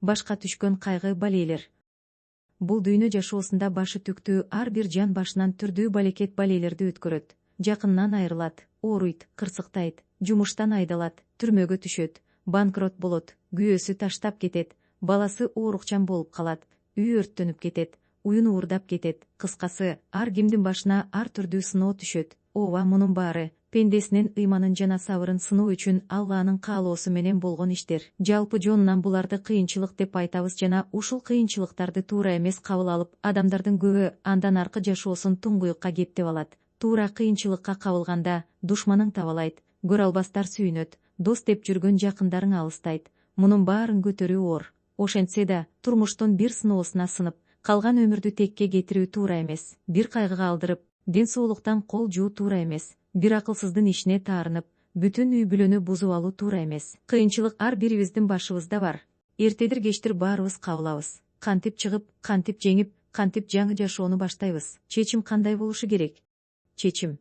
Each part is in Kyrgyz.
башка түшкөн кайгы балейлер. Бул дүйнө жашоосунда башы түктүү ар бир жан башынан түрдүү балекет балейлерди өткөрөт. Жакынынан айрылат, ооруйт, кырсыктайт, жумуштан айдалат, түрмөгө түшөт, банкрот болот, күйөөсү таштап кетет, баласы оорукчан болуп калат, үй өрттөнүп кетет, уюн уурдап кетет. Кыскасы, ар кимдин башына ар түрдүү сыноо түшөт. Ооба, мунун баары пендесинин ыйманын жана сабырын сыноо үчүн Алланын каалоосу менен болгон иштер. Жалпы жонунан буларды кыйынчылык деп айтабыз жана ушул кыйынчылыктарды туура эмес кабыл алып, адамдардын көбү андан аркы жашоосун туңгуюкка кептеп алат. Туура кыйынчылыкка кабылганда душманың табалайт, көрө албастар сүйүнөт, дос деп жүргөн жакындарың алыстайт. Мунун баарын көтөрүү оор. Ошентсе да, турмуштун бир сыноосуна сынып, калган өмүрдү текке кетирүү туура эмес. Бир кайгыга алдырып, ден соолуктан кол жуу туура эмес. Бир акылсыздын ишине таарынып, бүтүн үй бүлөнү бузуп алуу туура эмес. Кыйынчылык ар бирибиздин башыбызда бар. Эртедир кечтир баарыбыз кабылабыз. Кантип чыгып, кантип жеңип, кантип жаңы жашоону баштайбыз. Чечим кандай болушу керек? Чечим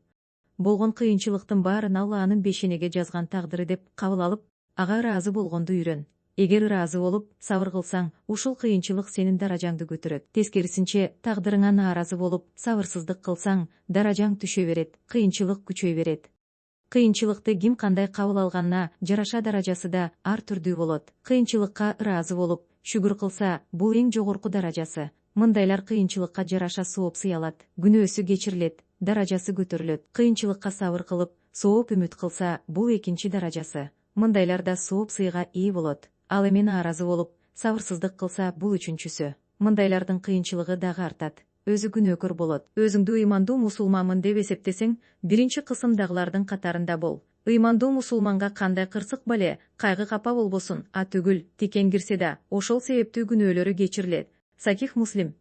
болгон кыйынчылыктын баарын Алланын бешенеге жазган тагдыры деп кабыл алып, ага ыраазы болгонду үйрөн. Эгер ыраазы болуп, сабыр кылсаң, ушул кыйынчылык сенин даражаңды көтөрөт. Тескерисинче, тагдырыңа нааразы болуп, сабырсыздык кылсаң, даражаң түшө берет, кыйынчылык күчөй берет. Кыйынчылыкты ким кандай кабыл алганына жараша даражасы да ар түрдүү болот. Кыйынчылыкка ыраазы болуп, шүгүр кылса, бул эң жогорку даражасы. Мындайлар кыйынчылыкка жараша сооп сыялат, күнөөсү кечирилет, даражасы көтөрүлөт. Кыйынчылыкка сабыр кылып, сооп үмүт кылса, бул экинчи даражасы. Мындайлар да сооп сыйга ээ болот. Ал эми нааразы болуп, сабырсыздык кылса, бул үчүнчүсү. Мындайлардын кыйынчылыгы дагы артат. Өзү күнөөкөр болот. Өзүңдү ыймандуу мусулманмын деп эсептесең, биринчи кысымдагылардын катарында бол. Ыймандуу мусулманга кандай кырсык бале, кайгы капа болбосун, а түгүл, тикен кирсе да, ошол себептүү күнөөлөрү кечирилет. Сахих Муслим.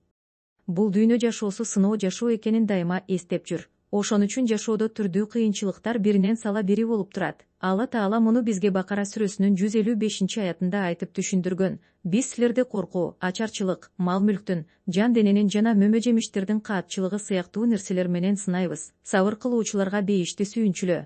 Бул дүйнө жашоосу сыноо жашоо экенин дайыма эстеп жүр. Ошон үчүн жашоодо түрдүү кыйынчылыктар биринен сала бири болуп турат. Алла Таала муну бизге Бакара сүрөсүнүн 155-аятында айтып түшүндүргөн. Биз силерди коркуу, ачарчылык, мал-мүлктүн, жан дененин жана мөмө жемиштердин каатчылыгы сыяктуу нерселер менен сынайбыз. Сабыр кылуучуларга бейишти сүйүнчүлөө.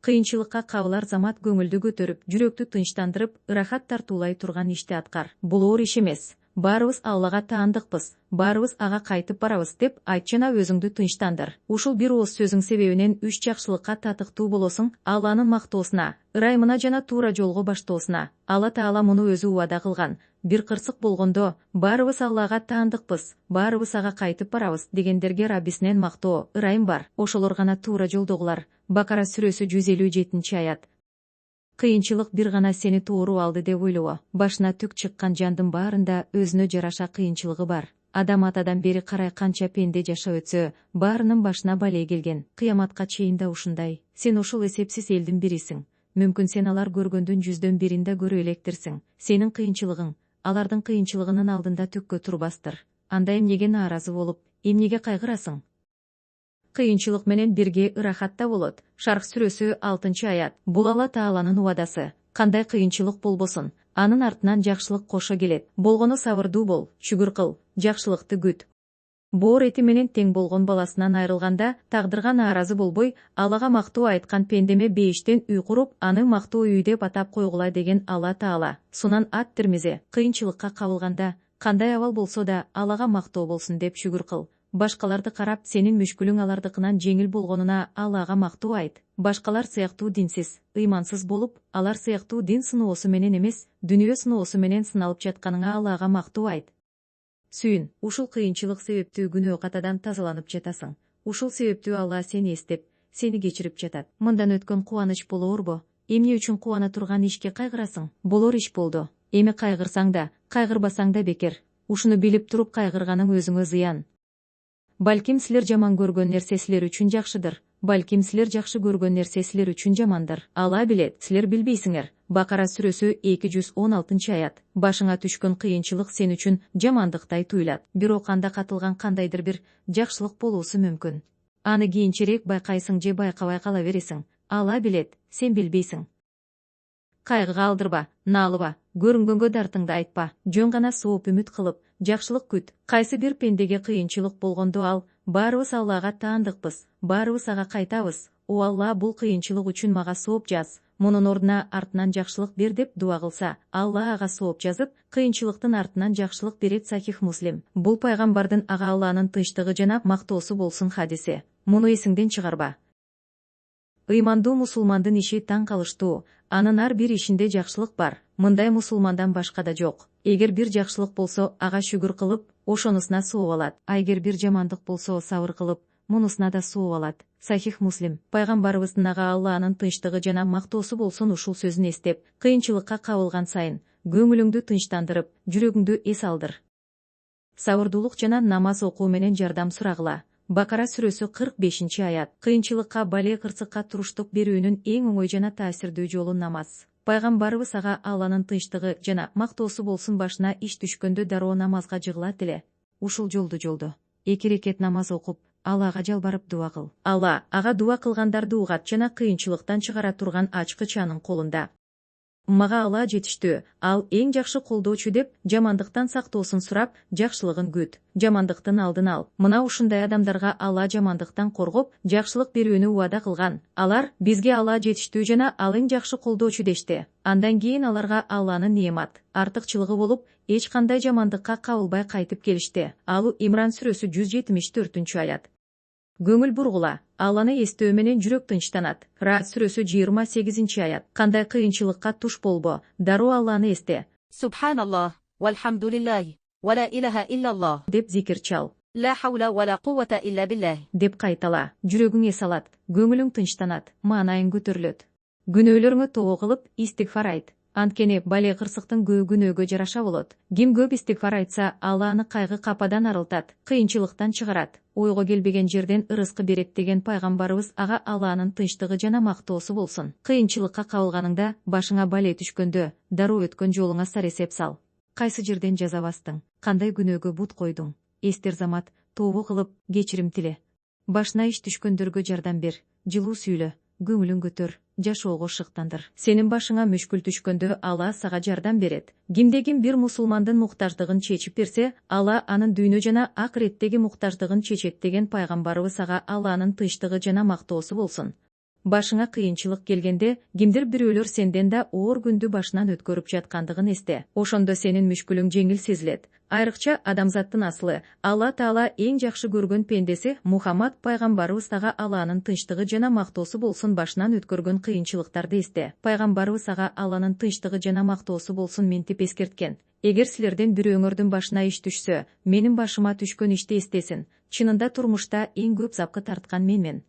Кыйынчылыкка кабылар замат көңүлдү көтөрүп, жүрөктү тынчтандырып, ырахат тартуулай турган ишти аткар. Бул оор иш эмес. Баарыбыз Аллага таандыкпыз, баарыбыз ага кайтып барабыз деп айт жана өзүңдү тынчтандыр. Ушул бир ооз сөзүң себебинен үч жакшылыкка татыктуу болосуң, Алланын мактоосуна, ырайымына жана туура жолго баштоосуна. Алла Таала муну өзү убада кылган. Бир кырсык болгондо, баарыбыз Аллага таандыкпыз, баарыбыз ага кайтып барабыз дегендерге Раббисинен мактоо, ырайым бар. Ошолор гана туура жолдогулар. Бакара сүрөсү 157-аят. Кыйынчылык бир гана сени тоору алды деп ойлобо. Башына түк чыккан жандын баарында өзүнө жараша кыйынчылыгы бар. Адам атадан бери карай канча пенде жашап өтсө, баарынын башына бале келген. Кыяматка чейин да ушундай. Сен ошол эсепсиз элдин бирисиң. Мүмкүн сен алар көргөндүн 100дөн бирин да көрө электирсиң. Сенин кыйынчылыгың алардын кыйынчылыгынын алдында түккө турбастыр. Анда эмнеге нааразы болуп, эмнеге кайгырасың? Кыйынчылык менен бирге ырахат да болот. Шарх сүрөсү 6-аят. Бул Алла Тааланын убадасы. Кандай кыйынчылык болбосун, анын артынан жакшылык кошо келет. Болгону сабырдуу бол, шүгүр кыл, жакшылыкты күт. Боор эти менен тең болгон баласынан айрылганда, тагдырга нааразы болбой, Аллага мактоо айткан пендеме бейиштен үй куруп, аны мактоо үй деп атап койгула деген Алла Таала. Сунан ат-Тирмизи. Кыйынчылыкка кабылганда, кандай абал болсо да, Аллага мактоо болсун деп шүгүр кыл. Башкаларды карап, сенин мүшкүлүң алардыкынан жеңил болгонуна Аллага мактоо айт. Башкалар сыяктуу динсиз, ыймансыз болуп, алар сыяктуу дин сыноосу менен эмес, дүнүйө сыноосу менен сыналып жатканыңа Аллага мактоо айт. Сүйүн, ушул кыйынчылык себептүү күнөө катадан тазаланып жатасың. Ушул себептүү Алла сени эстеп, сени кечирип жатат. Мындан өткөн кубаныч болоорбу? Эмне үчүн кубана турган ишке кайгырасың? Болор иш болду. Эми кайгырсаң да, кайгырбасаң да бекер. Ушуну билип туруп кайгырганың өзүңө зыян. Балким силер жаман көргөн нерсе силер үчүн жакшыдыр. Балким силер жакшы көргөн нерсе силер үчүн жамандыр. Алла билет, силер билбейсиңер. Бакара сүрөсү 216-аят. Башыңа түшкөн кыйынчылык сен үчүн жамандыктай туйлат. Бирок анда катылган кандайдыр бир жакшылык болуусу мүмкүн. Аны кийинчерээк байкайсың же байкабай кала бересиң. Алла билет, сен билбейсиң. Кайгыга алдырба, наалыба, көрүнгөнгө дартыңды айтпа. Жөн гана сооп үмүт кылып, жакшылык күт. Кайсы бир пендеге кыйынчылык болгондо ал, баарыбыз Аллага таандыкпыз, баарыбыз ага кайтабыз. о Алла, бул кыйынчылык үчүн мага сооп жаз, мунун ордуна артынан жакшылык бер деп дуа кылса, Алла ага сооп жазып, кыйынчылыктын артынан жакшылык берет. Сахих Муслим. Бул пайгамбардын ага Алланын тынчтыгы жана мактоосу болсун хадиси. Муну эсиңден чыгарба. Ыймандуу мусулмандын иши таң калыштуу, анын ар бир ишинде жакшылык бар. Мындай мусулмандан башка да жок. Эгер бир жакшылык болсо, ага шүгүр кылып, ошонусуна сооп алат. А эгер бир жамандык болсо, сабыр кылып, мунусуна да сооп алат. Сахих Муслим. Пайгамбарыбыздын ага Алланын тынчтыгы жана мактоосу болсун ушул сөзүн эстеп, кыйынчылыкка кабылган сайын көңүлүңдү тынчтандырып, жүрөгүңдү эс алдыр. Сабырдуулук жана намаз окуу менен жардам сурагыла. Бакара сүрөсү 45-аят. Кыйынчылыкка, бале кырсыкка туруштук берүүнүн эң оңой жана таасирдүү жолу намаз. Пайгамбарыбыз ага Алланын тынчтыгы жана мактоосу болсун башына иш түшкөндө дароо намазга жыгылат эле. Ушул жолду 2 рекет намаз окуп, Аллага жалбарып дуа кыл. Алла ага дуа кылгандарды угат жана кыйынчылыктан чыгара турган ачкыч анын колунда. Мага Алла жетиштүү, ал эң жакшы колдоочу деп, жамандыктан сактоосун сурап, жакшылыгын күт, жамандыктын алдын ал. Мына ушундай адамдарга Алла жамандыктан коргоп, жакшылык берүүнү уада кылган. Алар бизге Алла жетиштүү жана ал эң жакшы колдоочу дешти. Андан кийин аларга Алланын неемат, артыкчылыгы болуп, эч кандай жамандыкка кабылбай кайтып келишти. Ал Имран сүрөсү 174-аят. Көңүл бургула, Алланы эстөө менен жүрөк тынчтанат. Раат сүрөсү 28-аят. Кандай кыйынчылыкка туш болбо, дароо Алланы эсте. Субханаллах, вальхамдулиллах, ва ла илаха иллаллах деп зикир чал. Ла хаула ва ла куввата илля биллах деп кайтала. Жүрөгүң эс алат, көңүлүң тынчтанат, маанайың көтөрүлөт. Күнөөлөрүңө тоого кылып истигфар айт. Анткени бале кырсыктын күнөөгө жараша болот. Ким көп истигфар айтса, Алла аны кайгы кападан арылтат, кыйынчылыктан чыгарат, ойго келбеген жерден ырыскы берет деген пайгамбарыбыз ага Алланын тынчтыгы жана мактоосу болсун. Кыйынчылыкка кабылганыңда, башыңа бале түшкөндө, дароо өткөн жолуңа сар эсеп сал. Кайсы жерден жаза бастың, кандай күнөөгө бут койдуң? Эстер замат, тообо кылып, кечирим тиле. Башына иш түшкөндөргө жардам бер, жылуу сүйлө, көңүлүң көтөр, жашоого шыктандыр. Сенин башыңа мүшкүл түшкөндө Алла сага жардам берет. Кимде-ким бир мусулмандын муктаждыгын чечип берсе, Алла анын дүйнө жана акыреттеги муктаждыгын чечет деген пайгамбарыбыз ага Алланын тынчтыгы жана мактоосу болсун. Башыңа кыйынчылык келгенде, кимдир бирөөлөр сенден да оор күндү башынан өткөрүп жаткандыгын эсте. Ошондо сенин мүшкүлүң жеңил сезилет. Айрыкча адамзаттын аслы, Алла Таала эң жакшы көргөн пендеси Мухаммад пайгамбарыбыз ага Алланын тынчтыгы жана мактоосу болсун башынан өткөргөн кыйынчылыктарды эсте. Пайгамбарыбыз ага Алланын тынчтыгы жана мактоосу болсун ментип эскерткен. Эгер силерден бирөөңөрдүн башына иш түшсө, менин башыма түшкөн ишти эстесин. Чынында турмушта эң көп запкы тарткан менмен.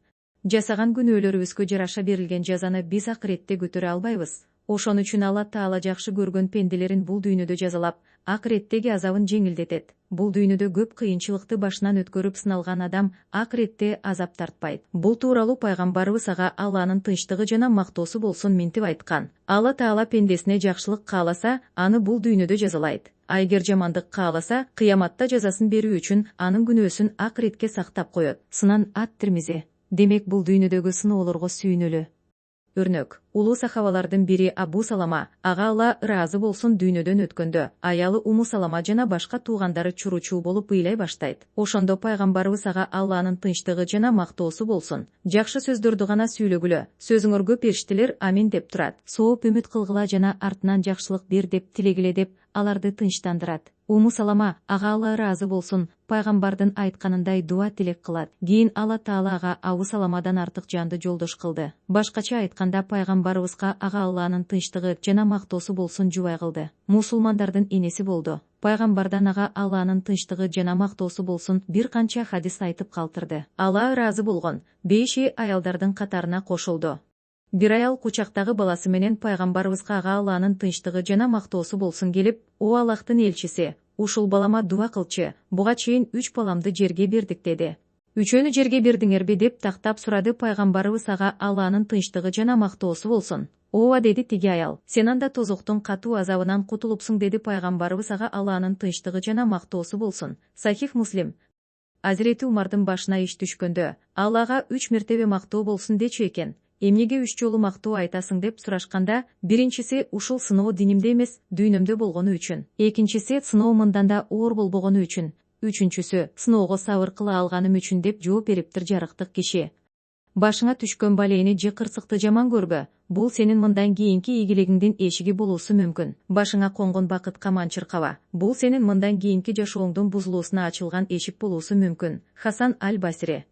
Жасаган күнөөлөрүбүзгө жараша берилген жазаны биз акыретте көтөрө албайбыз. Ошон үчүн Алла Таала жакшы көргөн пенделерин бул дүйнөдө жазалап, акыреттеги азабын жеңилдетет. Бул дүйнөдө көп кыйынчылыкты башынан өткөрүп сыналган адам акыретте азап тартпайт. Бул тууралуу пайгамбарыбыз ага Алланын тынчтыгы жана мактоосу болсун ментип айткан. Алла Таала пендесине жакшылык кааласа, аны бул дүйнөдө жазалайт. А эгер жамандык кааласа, кыяматта жазасын берүү үчүн анын күнөөсүн акыретке сактап коет. Сынан ат-Тирмизи. Демек бул дүйнөдөгү сыноолорго сүйүнөлү. Өрнөк, улуу сахабалардын бири Абу Салама, ага Алла ыраазы болсун дүйнөдөн өткөндө, аялы Уму Салама жана башка туугандары чуручуу болуп ыйлай баштайт. Ошондо пайгамбарыбыз ага Алланын тынчтыгы жана мактоосу болсун. Жакшы сөздөрдү гана сүйлөгүлө, сөзүңөргө периштелер амин деп турат. Сооп үмүт кылгыла жана артынан жакшылык бер деп тилегиле деп аларды тынчтандырат. Уму Салама, ага Алла ыраазы болсун, пайгамбардын айтканындай дуа тилек кылат. Кийин Алла Таала ага Абу Саламадан артык жанды жолдош кылды. Башкача айтканда пайгамбарыбызга ага Алланын тынчтыгы жана мактоосу болсун жубай кылды. Мусулмандардын энеси болду. Пайгамбардан ага Алланын тынчтыгы жана мактоосу болсун бир канча хадис айтып калтырды. Алла ыраазы болгон 5 аялдардын катарына кошулду. Бир аял кучактагы баласы менен пайгамбарыбызга ага Алланын тынчтыгы жана мактоосу болсун келип, "О Аллахтын элчиси, ушул балама дуа кылчы. Буга чейин 3 баламды жерге бердик" деди. "Үчөөнү жерге бердиңерби?" деп тактап сурады пайгамбарыбыз ага Алланын тынчтыгы жана мактоосу болсун. "Ооба" деди тиги аял. "Сен анда тозоктун катуу азабынан кутулупсуң" деди пайгамбарыбыз ага Алланын тынчтыгы жана мактоосу болсун. Сахих Муслим. Азирети Умардын башына иш түшкөндө, Аллага 3 мертебе мактоо болсун дечү экен. "Эмнеге 3 жолу мактоо айтасың" деп сурашканда, биринчиси ушул сыноо динимде эмес, дүйнөмдө болгону үчүн. Экинчиси сыноо мындан да оор болбогону үчүн. Үчүнчүсү сыноого сабыр кыла алганым үчүн деп жооп бериптир жарыктык киши. Башыңа түшкөн балейни же кырсыкты жаман көрбө. Бул сенин мындан кийинки ийгилигиңдин эшиги болуусу мүмкүн. Башыңа конгон бакыт каман чыркаба. Бул сенин мындан кийинки жашооңдун бузулуусуна ачылган эшик болуусу мүмкүн. Хасан аль-Басри